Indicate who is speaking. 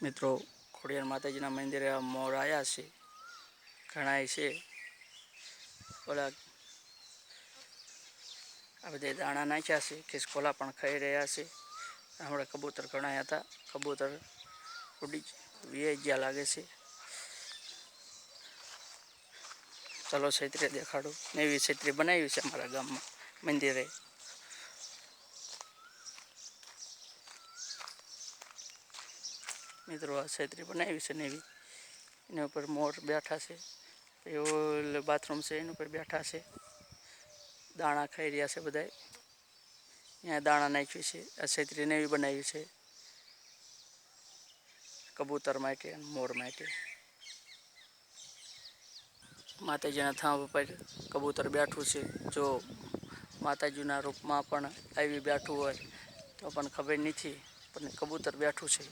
Speaker 1: મિત્રો ખોડિયાર માતાજીના મંદિરે મોર આવ્યા છે, ઘણાય છે. ઓલા આ બધા દાણા નાખ્યા છે, ખિસકોલા પણ ખાઈ રહ્યા છે. હમણાં કબૂતર ઘણા હતા, કબૂતર ઉડી વી ગયા લાગે છે. ચલો છત્રી દેખાડું, નવી છત્રી બનાવી છે અમારા ગામમાં મંદિરે. મિત્રો આ છત્રી બનાવી છે નવી, એના ઉપર મોર બેઠા છે. એવું બાથરૂમ છે એની ઉપર બેઠા છે, દાણા ખાઈ રહ્યા છે બધા. અહીંયા દાણા નાખ્યું છે. આ છત્રી નવી બનાવી છે કબૂતર માટે અને મોર માટે. માતાજીના થાંભ ઉપર કબૂતર બેઠું છે. જો માતાજીના રૂપમાં પણ આવી બેઠું હોય તો પણ ખબર નથી, પણ કબૂતર બેઠું છે.